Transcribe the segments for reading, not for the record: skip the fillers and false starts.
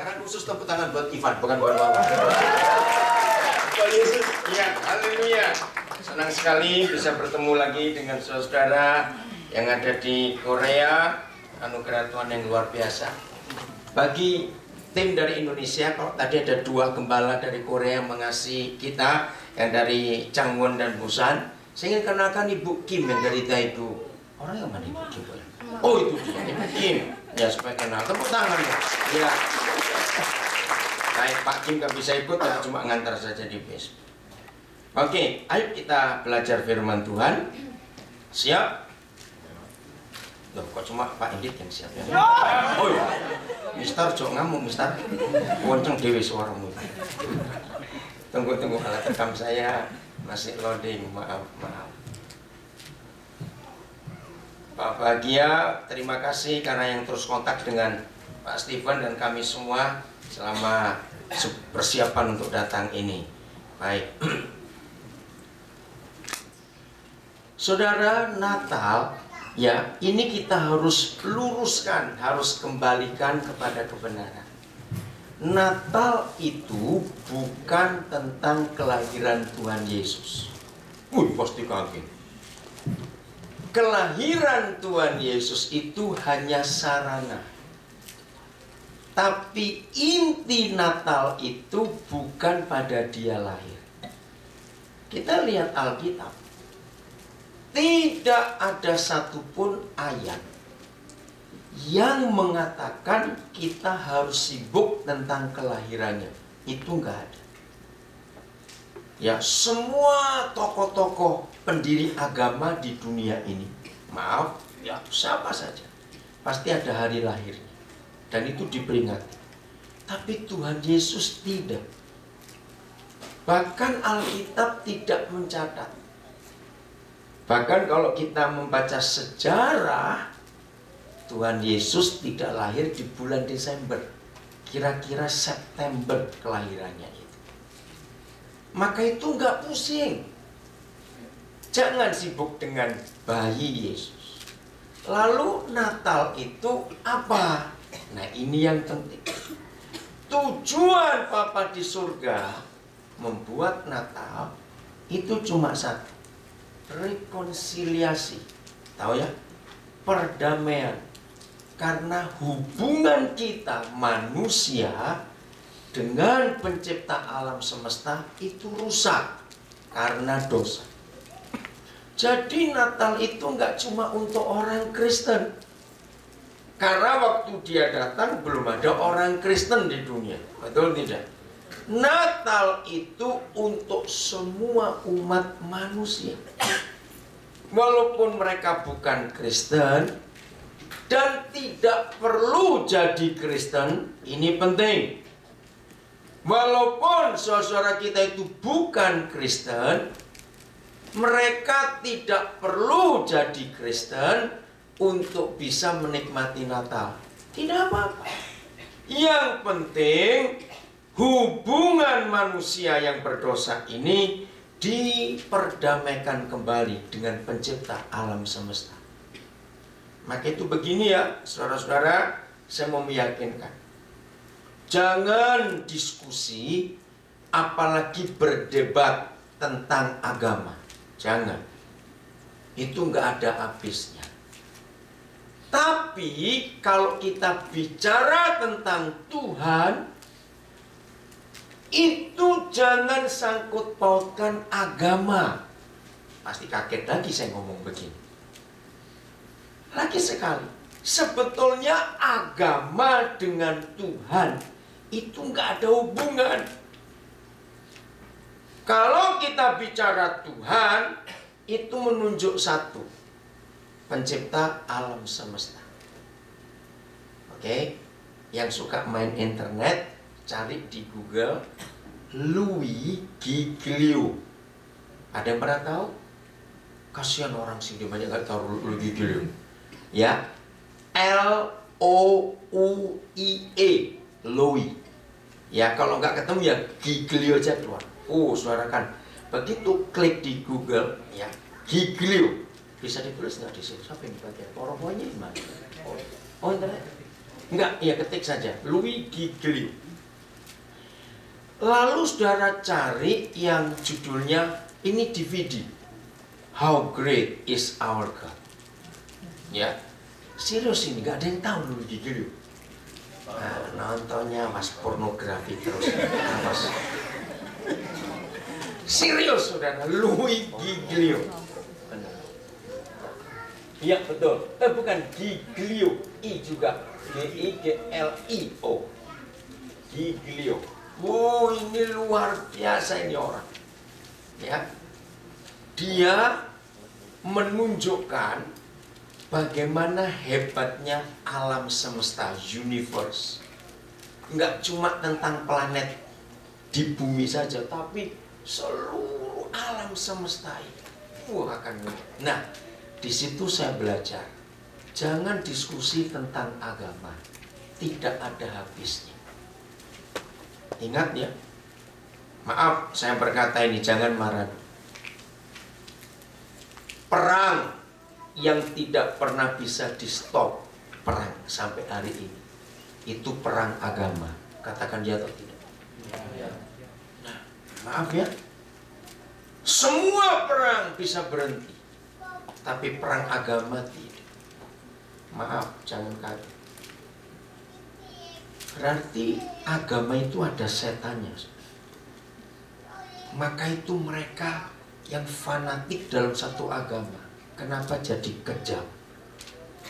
Tangan khusus, tepuk tangan buat Ivan, bukan buat Wawan. Tuhan Yesus, ya, haleluya. Senang sekali bisa bertemu lagi dengan saudara yang ada di Korea. Anugerah Tuhan yang luar biasa. Bagi tim dari Indonesia, kalau tadi ada 2 gembala dari Korea yang mengasihi kita, yang dari Changwon dan Busan, saya ingin kenalkan Ibu Kim yang dari Daegu. Orang yang mana Ibu Kim? Oh, itu dia, Ibu Kim. Ya, supaya kenal. Tepuk tangan ya. Ya. Baik, Pak Kim nggak bisa ikut, tapi cuma ngantar saja di bis. Oke, ayo kita belajar firman Tuhan. Siap? Loh, kok cuma Pak Indit yang siap ya? Oh ya, Mister, jok ngamuk Mister. Wonceng dewi suaramu. Tunggu alat rekam saya masih loading, maaf. Pak Bahagia, terima kasih karena yang terus kontak dengan Pak Steven dan kami semua selama persiapan untuk datang ini. Baik. Saudara, Natal, ya, ini kita harus luruskan, harus kembalikan kepada kebenaran. Natal itu bukan tentang kelahiran Tuhan Yesus. Pasti kaget. Kelahiran Tuhan Yesus itu hanya sarana. Tapi inti Natal itu bukan pada dia lahir. Kita lihat Alkitab. Tidak ada satupun ayat yang mengatakan kita harus sibuk tentang kelahirannya. Itu enggak ada. Ya, semua tokoh-tokoh pendiri agama di dunia ini, maaf, ya siapa saja, pasti ada hari lahirnya. Dan itu diperingati. Tapi Tuhan Yesus tidak. Bahkan Alkitab tidak mencatat. Bahkan kalau kita membaca sejarah, Tuhan Yesus tidak lahir di bulan Desember. Kira-kira September kelahirannya itu. Maka itu nggak pusing. Jangan sibuk dengan bayi Yesus. Lalu Natal itu apa? Nah, ini yang penting. Tujuan Bapa di surga membuat Natal itu cuma satu. Rekonsiliasi. Tahu ya? Perdamaian. Karena hubungan kita manusia dengan pencipta alam semesta itu rusak karena dosa. Jadi Natal itu nggak cuma untuk orang Kristen. Karena waktu dia datang belum ada orang Kristen di dunia. Betul tidak? Natal itu untuk semua umat manusia. Walaupun mereka bukan Kristen dan tidak perlu jadi Kristen, ini penting. Walaupun saudara kita itu bukan Kristen, mereka tidak perlu jadi Kristen untuk bisa menikmati Natal. Tidak apa-apa. Yang penting hubungan manusia yang berdosa ini diperdamaikan kembali dengan pencipta alam semesta. Maka itu begini ya, saudara-saudara, saya mau meyakinkan. Jangan diskusi, apalagi berdebat tentang agama. Jangan. Itu nggak ada habisnya. Tapi kalau kita bicara tentang Tuhan, itu jangan sangkut pautkan agama. Pasti kaget lagi saya ngomong begini. Lagi sekali, sebetulnya agama dengan Tuhan itu nggak ada hubungan. Kalau kita bicara Tuhan, itu menunjuk satu, pencipta alam semesta. Oke, yang suka main internet, cari di Google Louis Giglio. Ada yang pernah tahu? Kasihan orang sini banyak nggak tahu Louis Giglio. Ya, L-O-U-I-E, Louis. Ya, kalau nggak ketemu ya Giglio aja keluar. Oh, suarakan. Begitu klik di Google, ya Giglio. Bisa ditulis nggak di sini? Siapa yang dipakai? Poromonya gimana? Oh, internet. Enggak, ya ketik saja Louis Giglio. Lalu saudara cari yang judulnya, ini DVD, How Great is Our God. Ya, serius ini, gak ada yang tahu Louis Giglio. Nah, nontonnya mas pornografi terus. Mas. Serius saudara, Louis Giglio. Iya betul, bukan Giglio, I juga, Giglio. Giglio. Wow, ini luar biasa ini orang. Ya, dia menunjukkan bagaimana hebatnya alam semesta, universe. Enggak cuma tentang planet di bumi saja, tapi seluruh alam semesta ini. Wah, akan. Nah, di situ saya belajar. Jangan diskusi tentang agama, tidak ada habisnya. Ingat ya, maaf saya berkata ini, jangan marah. Perang yang tidak pernah bisa di stop, perang sampai hari ini, itu perang agama. Katakan ya atau tidak? Nah, maaf ya, semua perang bisa berhenti, tapi perang agama tidak. Maaf, jangan kaget. Berarti agama itu ada setannya. Maka itu mereka yang fanatik dalam satu agama, kenapa jadi kejam?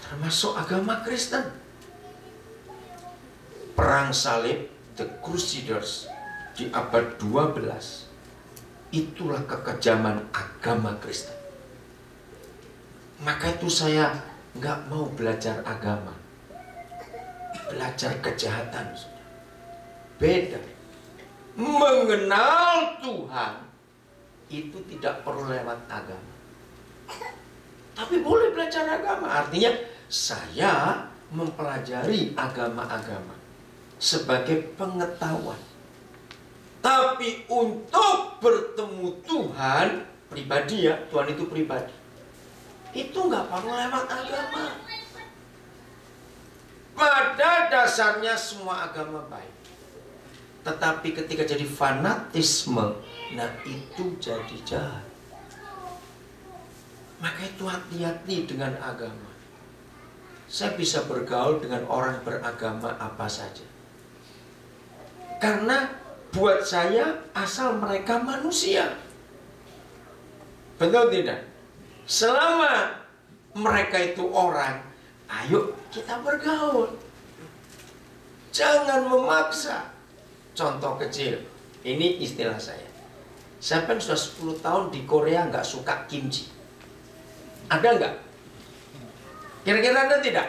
Termasuk agama Kristen. Perang salib, The Crusaders, di abad 12, itulah kekejaman agama Kristen. Maka itu saya nggak mau belajar agama, belajar kejahatan. Beda. Mengenal Tuhan itu tidak perlu lewat agama, tapi boleh belajar agama. Artinya saya mempelajari agama-agama sebagai pengetahuan, tapi untuk bertemu Tuhan pribadi, ya, Tuhan itu pribadi, itu nggak perlu lewat agama. Pada dasarnya semua agama baik, tetapi ketika jadi fanatisme, nah itu jadi jahat. Maka itu hati-hati dengan agama. Saya bisa bergaul dengan orang beragama apa saja, karena buat saya asal mereka manusia. Betul tidak? Selama mereka itu orang, ayo kita bergaul. Jangan memaksa. Contoh kecil, ini istilah saya. Saya kan sudah 10 tahun di Korea nggak suka kimchi. Ada nggak? Kira-kira ada tidak?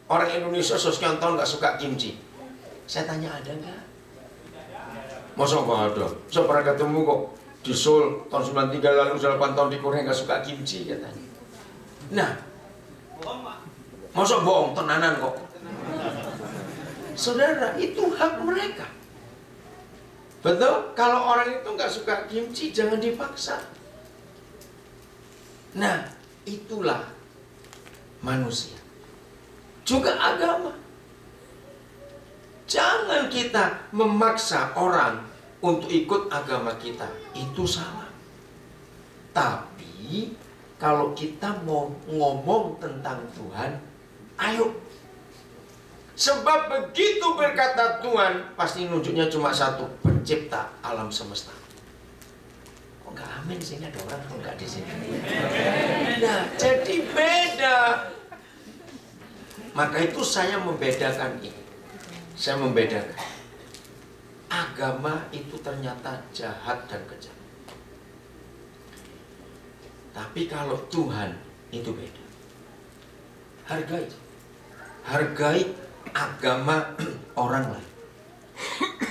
Orang Indonesia sekian tahun nggak suka kimchi. Saya tanya, ada nggak? Masa nggak ada? Saya pernah ketemu kok di Seoul tahun 93 lalu, 8 tahun di Korea nggak suka kimchi katanya. Nah, masa bohong, tenanan kok. Saudara, itu hak mereka. Betul? Kalau orang itu nggak suka kimchi, jangan dipaksa. Nah, itulah manusia. Juga agama. Jangan kita memaksa orang untuk ikut agama kita. Itu salah. Tapi kalau kita mau ngomong tentang Tuhan, ayo. Sebab begitu berkata Tuhan, pasti nunjuknya cuma satu, pencipta alam semesta. Kok nggak amin sih? Ada orang kok nggak di sini. Nah, jadi beda. Maka itu saya membedakan ini. Saya membedakan. Agama itu ternyata jahat dan kejam. Tapi kalau Tuhan itu beda. Hargai. Hargai agama orang lain.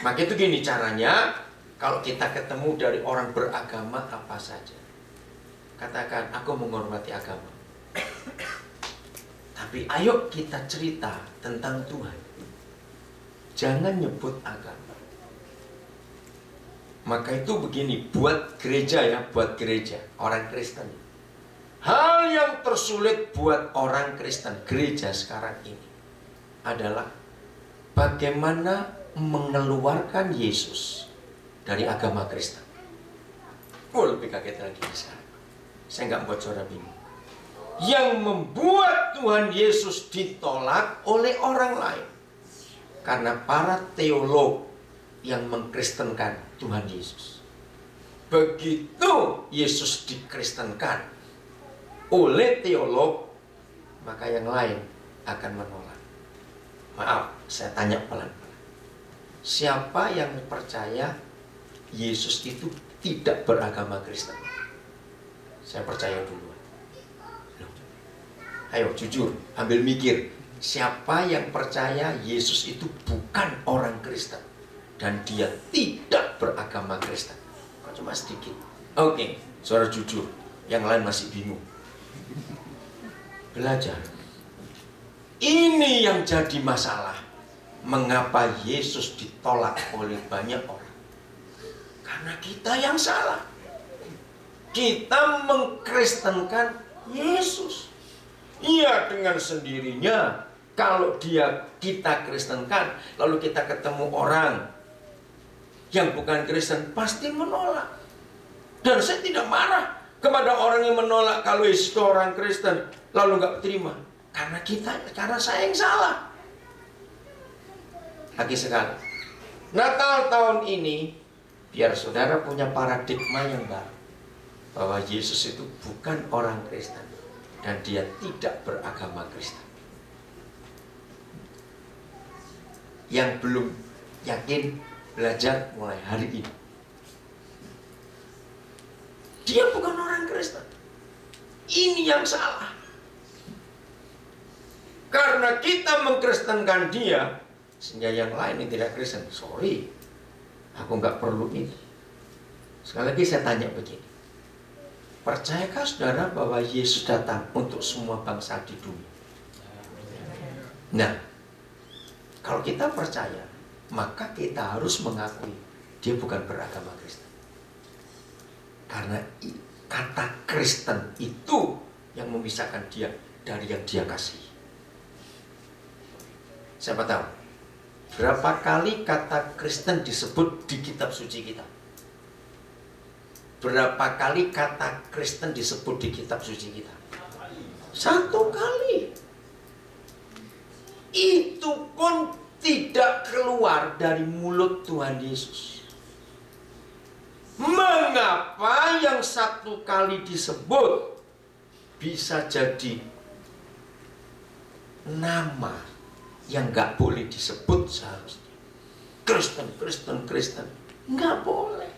Maka itu gini caranya, kalau kita ketemu dari orang beragama apa saja, katakan, aku menghormati agama, tapi ayo kita cerita tentang Tuhan. Jangan nyebut agama. Maka itu begini, buat gereja ya, buat gereja, orang Kristen. Hal yang tersulit buat orang Kristen, gereja sekarang ini adalah bagaimana mengeluarkan Yesus dari agama Kristen. Lebih kaget lagi saya nggak buat saudara bingung. Yang membuat Tuhan Yesus ditolak oleh orang lain karena para teolog yang mengkristenkan Tuhan Yesus. Begitu Yesus dikristenkan oleh teolog, maka yang lain akan menolak. Maaf, saya tanya pelan-pelan. Siapa yang percaya Yesus itu tidak beragama Kristen? Saya percaya duluan. Ayo jujur, ambil mikir. Siapa yang percaya Yesus itu bukan orang Kristen dan dia tidak beragama Kristen? Kok cuma sedikit? Oke, saudara jujur. Yang lain masih bingung. Belajar. Ini yang jadi masalah. Mengapa Yesus ditolak oleh banyak orang? Karena kita yang salah. Kita mengkristenkan Yesus. Iya, dengan sendirinya. Kalau kita kristenkan, lalu kita ketemu orang yang bukan Kristen, pasti menolak. Dan saya tidak marah kepada orang yang menolak kalau Yesus itu orang Kristen, lalu nggak terima. Karena saya yang salah. Lagi sekali, Natal tahun ini biar saudara punya paradigma yang baru, bahwa Yesus itu bukan orang Kristen dan dia tidak beragama Kristen. Yang belum yakin, belajar mulai hari ini. Dia bukan orang Kristen. Ini yang salah. Karena kita mengkristenkan dia, sehingga yang lain yang tidak Kristen, sorry, aku nggak perlu ini. Sekali lagi saya tanya begini, percayakah saudara bahwa Yesus datang untuk semua bangsa di dunia? Nah, kalau kita percaya, maka kita harus mengakui dia bukan beragama Kristen. Karena kata Kristen itu yang memisahkan dia dari yang dia kasih. Siapa tahu berapa kali kata Kristen disebut di kitab suci kita? Berapa kali kata Kristen disebut di kitab suci kita? 1 kali. Itu pun tidak keluar dari mulut Tuhan Yesus. Mengapa yang 1 kali disebut bisa jadi nama yang gak boleh disebut seharusnya? Kristen. Gak boleh.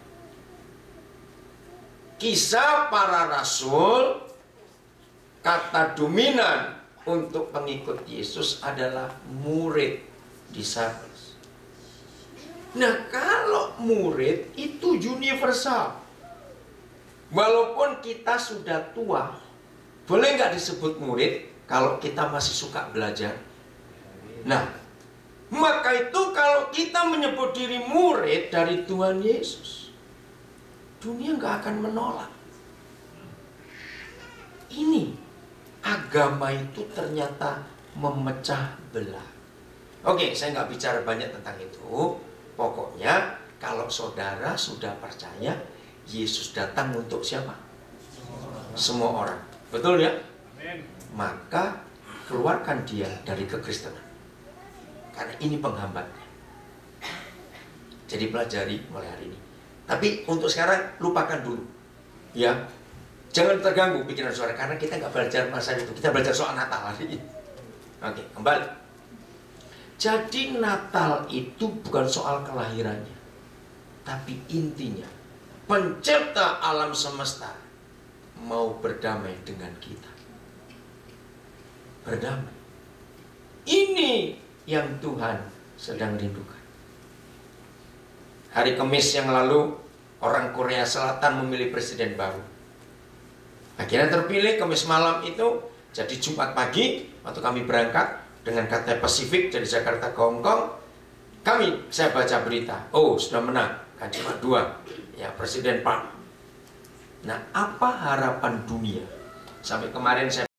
Kisah para Rasul, kata dominan untuk pengikut Yesus adalah murid, disciples. Nah, kalau murid itu universal. Walaupun kita sudah tua, boleh nggak disebut murid kalau kita masih suka belajar? Nah, maka itu kalau kita menyebut diri murid dari Tuhan Yesus, dunia nggak akan menolak. Ini agama itu ternyata memecah belah. Oke, saya nggak bicara banyak tentang itu. Pokoknya kalau saudara sudah percaya Yesus datang untuk siapa? Semua orang. Betul ya? Maka keluarkan dia dari kekristenan. Karena ini penghambatnya. Jadi pelajari mulai hari ini. Tapi untuk sekarang lupakan dulu. Ya. Jangan terganggu pikiran saudara, karena kita nggak belajar masa itu. Kita belajar soal Natal hari ini. Oke, kembali. Jadi Natal itu bukan soal kelahirannya, tapi intinya pencipta alam semesta mau berdamai dengan kita. Berdamai. Ini yang Tuhan sedang rindukan. Hari Kamis yang lalu, orang Korea Selatan memilih presiden baru. Akhirnya terpilih Kamis malam itu, jadi Jumat pagi waktu kami berangkat dengan KTP Pasifik dari Jakarta ke Hong Kong, saya baca berita, oh sudah menang, kan cuma 2, ya Presiden Park. Nah, apa harapan dunia? Sampai kemarin saya